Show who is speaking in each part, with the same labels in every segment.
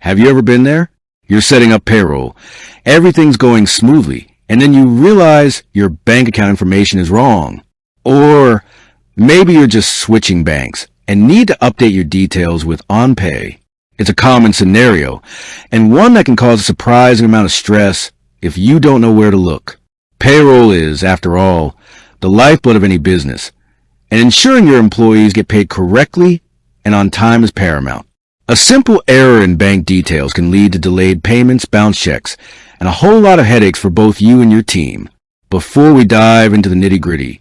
Speaker 1: Have you ever been there? You're setting up payroll. Everything's going smoothly, and then you realize your bank account information is wrong. Or maybe you're just switching banks and need to update your details with Onpay. It's a common scenario, and one that can cause a surprising amount of stress if you don't know where to look. Payroll is, after all, the lifeblood of any business, and ensuring your employees get paid correctly and on time is paramount. A simple error in bank details can lead to delayed payments, bounce checks, and a whole lot of headaches for both you and your team. Before we dive into the nitty-gritty,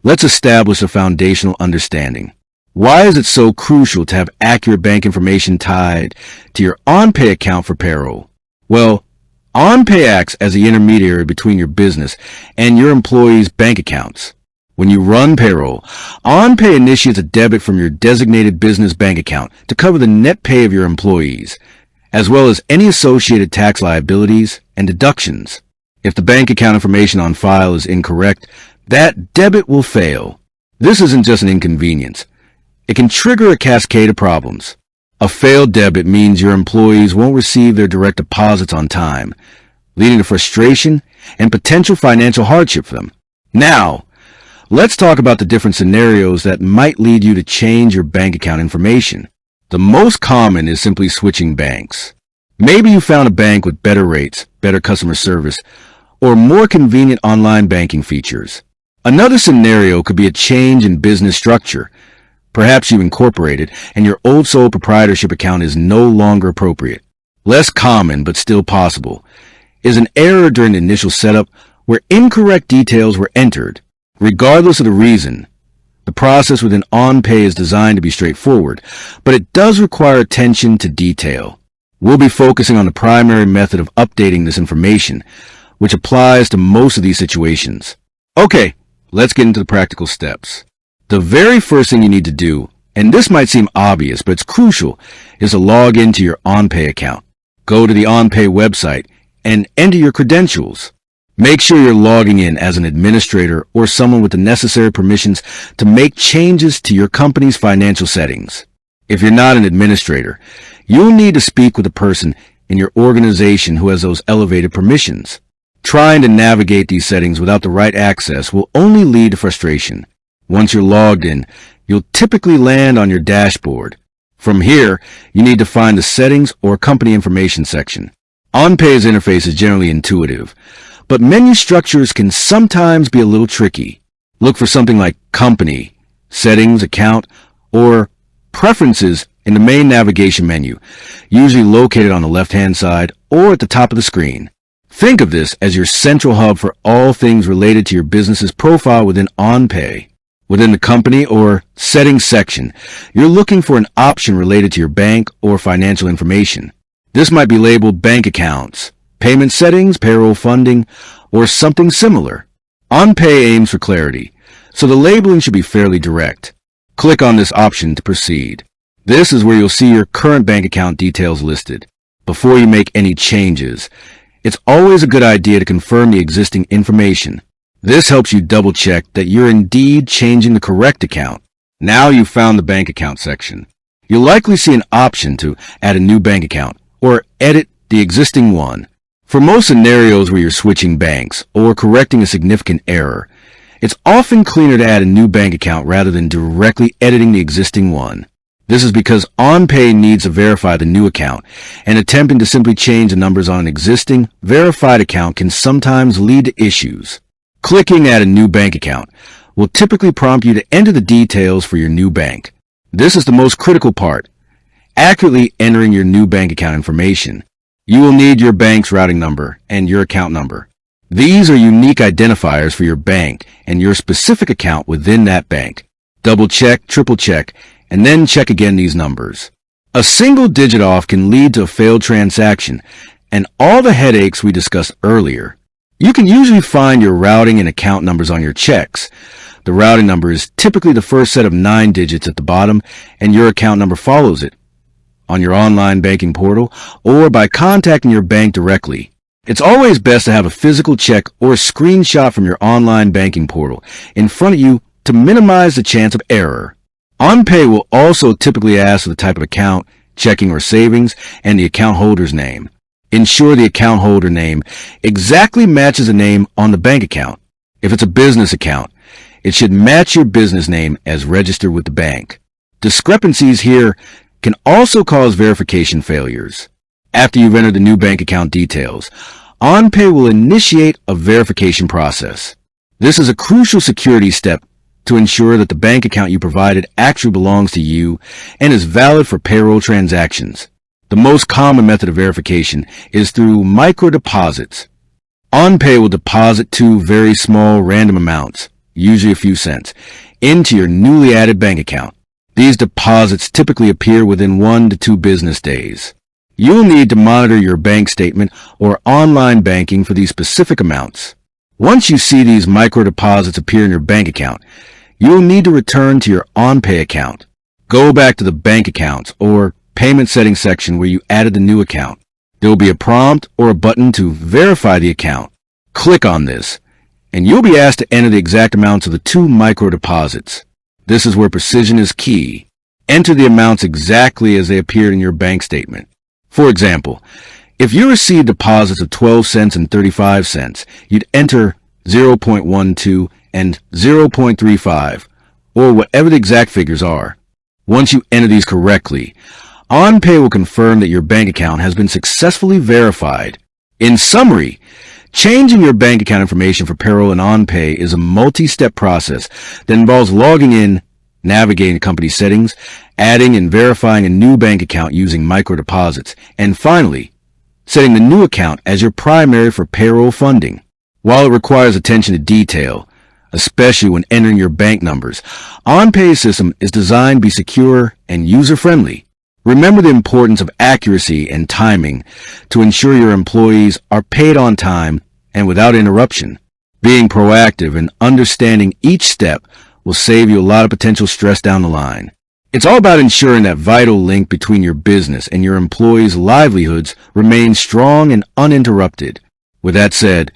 Speaker 1: let's establish a foundational understanding. Why is it so crucial to have accurate bank information tied to your Onpay account for payroll? Well, Onpay acts as the intermediary between your business and your employees' bank accounts. When you run payroll, Onpay initiates a debit from your designated business bank account to cover the net pay of your employees, as well as any associated tax liabilities and deductions. If the bank account information on file is incorrect, that debit will fail. This isn't just an inconvenience. It can trigger a cascade of problems. A failed debit means your employees won't receive their direct deposits on time, leading to frustration and potential financial hardship for them. Now, let's talk about the different scenarios that might lead you to change your bank account information. The most common is simply switching banks. Maybe you found a bank with better rates, better customer service, or more convenient online banking features. Another scenario could be a change in business structure. Perhaps you incorporated and your old sole proprietorship account is no longer appropriate. Less common, but still possible, is an error during the initial setup where incorrect details were entered. Regardless of the reason, the process within Onpay is designed to be straightforward, but it does require attention to detail. We'll be focusing on the primary method of updating this information, which applies to most of these situations. Okay, let's get into the practical steps. The very first thing you need to do, and this might seem obvious, but it's crucial, is to log into your Onpay account. Go to the Onpay website and enter your credentials. Make sure you're logging in as an administrator or someone with the necessary permissions to make changes to your company's financial settings. If you're not an administrator, you'll need to speak with a person in your organization who has those elevated permissions. Trying to navigate these settings without the right access will only lead to frustration. Once you're logged in, you'll typically land on your dashboard. From here, you need to find the Settings or Company Information section. Onpay's interface is generally intuitive, but menu structures can sometimes be a little tricky. Look for something like Company, Settings, Account, or Preferences in the main navigation menu, usually located on the left-hand side or at the top of the screen. Think of this as your central hub for all things related to your business's profile within Onpay. Within the Company or Settings section, you're looking for an option related to your bank or financial information. This might be labeled Bank Accounts, Payment Settings, Payroll Funding, or something similar. Onpay aims for clarity, so the labeling should be fairly direct. Click on this option to proceed. This is where you'll see your current bank account details listed. Before you make any changes, it's always a good idea to confirm the existing information. This helps you double-check that you're indeed changing the correct account. Now you've found the bank account section. You'll likely see an option to add a new bank account or edit the existing one. For most scenarios where you're switching banks or correcting a significant error, it's often cleaner to add a new bank account rather than directly editing the existing one. This is because Onpay needs to verify the new account, and attempting to simply change the numbers on an existing, verified account can sometimes lead to issues. Clicking Add a New Bank Account will typically prompt you to enter the details for your new bank. This is the most critical part, accurately entering your new bank account information. You will need your bank's routing number and your account number. These are unique identifiers for your bank and your specific account within that bank. Double check, triple check, and then check again these numbers. A single digit off can lead to a failed transaction and all the headaches we discussed earlier. You can usually find your routing and account numbers on your checks. The routing number is typically the first set of 9 digits at the bottom, and your account number follows it. On your online banking portal, or by contacting your bank directly. It's always best to have a physical check or a screenshot from your online banking portal in front of you to minimize the chance of error. Onpay will also typically ask for the type of account checking or savings, and the account holder's name. Ensure the account holder name exactly matches the name on the bank account. If it's a business account, it should match your business name as registered with the bank. Discrepancies here can also cause verification failures. After you've entered the new bank account details, Onpay will initiate a verification process. This is a crucial security step to ensure that the bank account you provided actually belongs to you and is valid for payroll transactions. The most common method of verification is through micro deposits. Onpay will deposit two very small random amounts, usually a few cents, into your newly added bank account. These deposits typically appear within 1 to 2 business days. You'll need to monitor your bank statement or online banking for these specific amounts. Once you see these micro deposits appear in your bank account, you'll need to return to your Onpay account. Go back to the bank accounts or payment settings section where you added the new account. There will be a prompt or a button to verify the account. Click on this, and you'll be asked to enter the exact amounts of the 2 micro deposits. This is where precision is key. Enter the amounts exactly as they appeared in your bank statement. For example, if you received deposits of 12 cents and 35 cents, you'd enter 0.12 and 0.35, or whatever the exact figures are. Once you enter these correctly, Onpay will confirm that your bank account has been successfully verified. In summary, changing your bank account information for payroll and Onpay is a multi-step process that involves logging in, navigating the company settings, adding and verifying a new bank account using micro deposits, and finally, setting the new account as your primary for payroll funding. While it requires attention to detail, especially when entering your bank numbers, Onpay's system is designed to be secure and user-friendly. Remember the importance of accuracy and timing to ensure your employees are paid on time and without interruption. Being proactive and understanding each step will save you a lot of potential stress down the line. It's all about ensuring that vital link between your business and your employees' livelihoods remains strong and uninterrupted. With that said,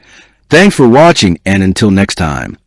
Speaker 1: thanks for watching, and until next time.